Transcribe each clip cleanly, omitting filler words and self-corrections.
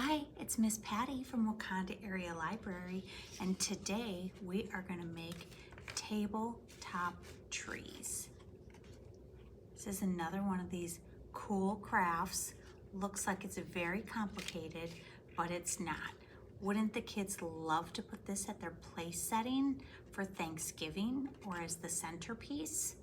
Hi, it's Miss Patty from Wakanda Area Library, and today we are going to make tabletop trees. This is another one of these cool crafts. Looks like it's very complicated, but it's not. Wouldn't the kids love to put this at their place setting for Thanksgiving or as the centerpiece?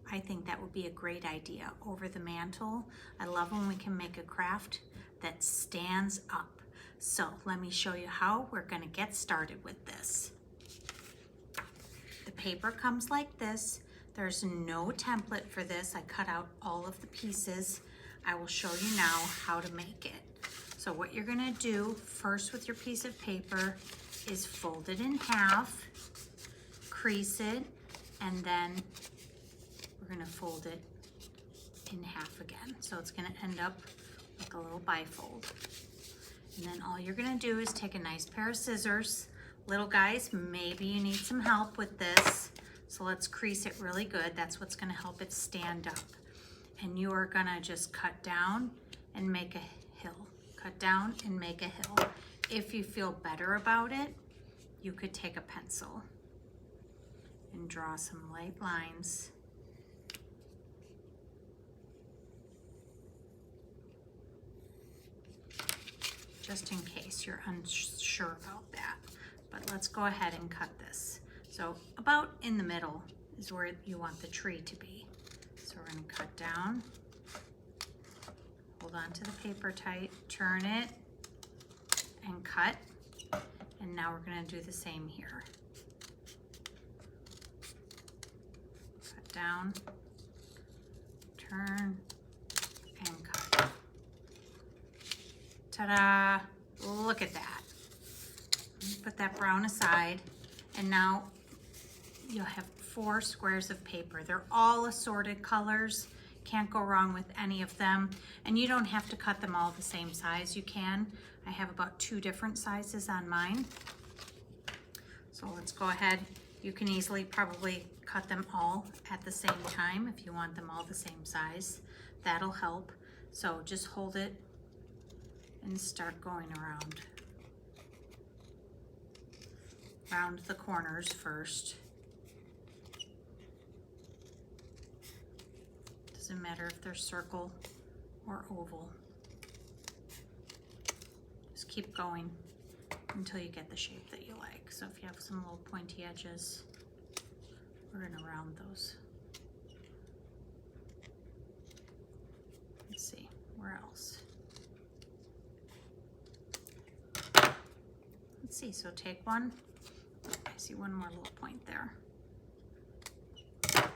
I think that would be a great idea over the mantle. I love when we can make a craft that stands up. So let me show you how we're going to get started with this. The paper comes like this. There's no template for this. I cut out all of the pieces. I will show you now how to make it. So what you're going to do first with your piece of paper is fold it in half, crease it, and then we're going to fold it in half again. So it's going to end up like a little bifold. And then all you're going to do is take a nice pair of scissors. Little guys, maybe you need some help with this. So let's crease it really good. That's what's going to help it stand up. And you are going to just cut down and make a hill. Cut down and make a hill. If you feel better about it, you could take a pencil and draw some light lines. Just in case you're unsure about that. But let's go ahead and cut this. So about in the middle is where you want the tree to be. So we're going to cut down, hold on to the paper tight, turn it, and cut. And now we're going to do the same here. Cut down, turn, and cut. Ta-da! Look at that. Put that brown aside, and now you'll have 4 squares of paper. They're all assorted colors. Can't go wrong with any of them. And you don't have to cut them all the same size. You can. I have about 2 different sizes on mine. So let's go ahead. You can easily probably cut them all at the same time if you want them all the same size. That'll help. So just hold it and start going around the corners first. Doesn't matter if they're circle or oval. Just keep going until you get the shape that you like. So if you have some little pointy edges, we're gonna round those. Let's see, where else? Let's see, so take one. I see one more little point there. I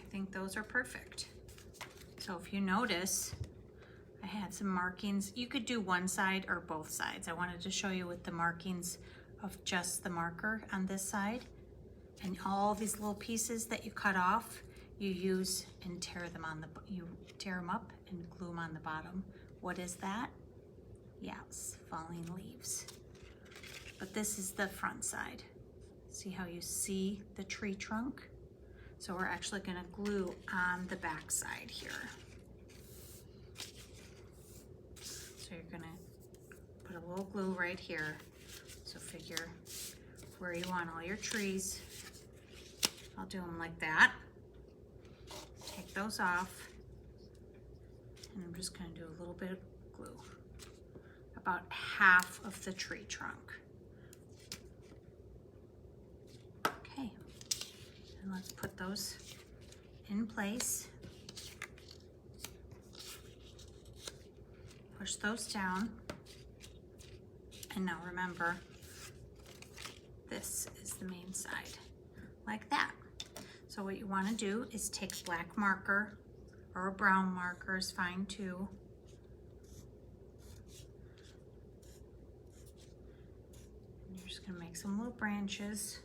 think those are perfect. So if you notice, I had some markings. You could do one side or both sides. I wanted to show you with the markings of just the marker on this side. And all these little pieces that you cut off, you use and tear them up and glue them on the bottom. What is that? Yes, falling leaves. But this is the front side. See how you see the tree trunk? So we're actually going to glue on the back side here. So you're going to put a little glue right here. So figure where you want all your trees. I'll do them like that. Take those off. And I'm just going to do a little bit of glue. About half of the tree trunk. Okay, and let's put those in place. Push those down. And now remember, this is the main side, like that. So what you want to do is take a black marker, or a brown marker is fine too. Just gonna make some little branches.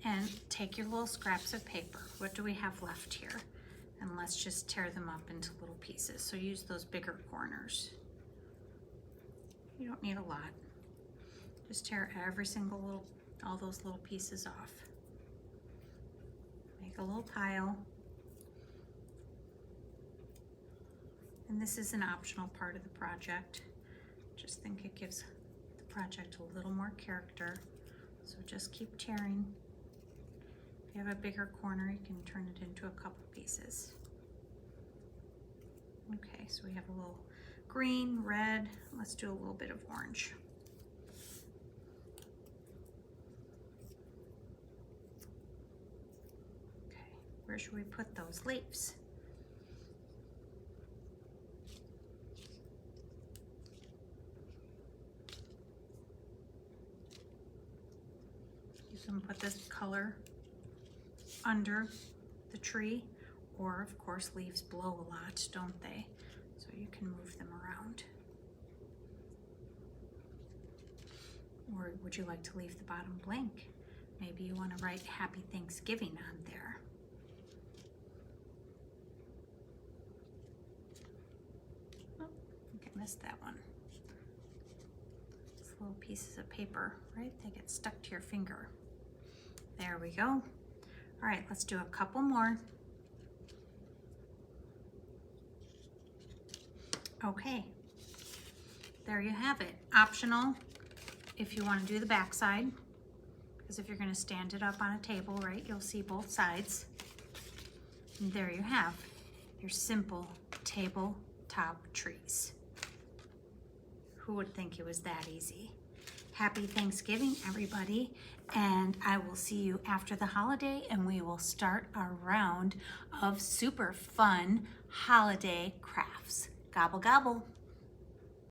And take your little scraps of paper. What do we have left here? And let's just tear them up into little pieces. So use those bigger corners. You don't need a lot. Just tear every single little all those little pieces off. Make a little pile. And this is an optional part of the project. Just think it gives the project a little more character. So just keep tearing. If you have a bigger corner, you can turn it into a couple pieces. Okay, so we have a little green, red. Let's do a little bit of orange. Okay, where should we put those leaves? You can put this color under the tree, or of course leaves blow a lot, don't they? So you can move them around. Or would you like to leave the bottom blank? Maybe you want to write Happy Thanksgiving on there. Oh, I think I missed that one. These little pieces of paper, right? They get stuck to your finger. There we go. All right, let's do a couple more. Okay, there you have it. Optional if you want to do the back side, because if you're going to stand it up on a table, right, you'll see both sides. And there you have your simple tabletop trees. Who would think it was that easy? Happy Thanksgiving, everybody, and I will see you after the holiday, and we will start our round of super fun holiday crafts. Gobble, gobble.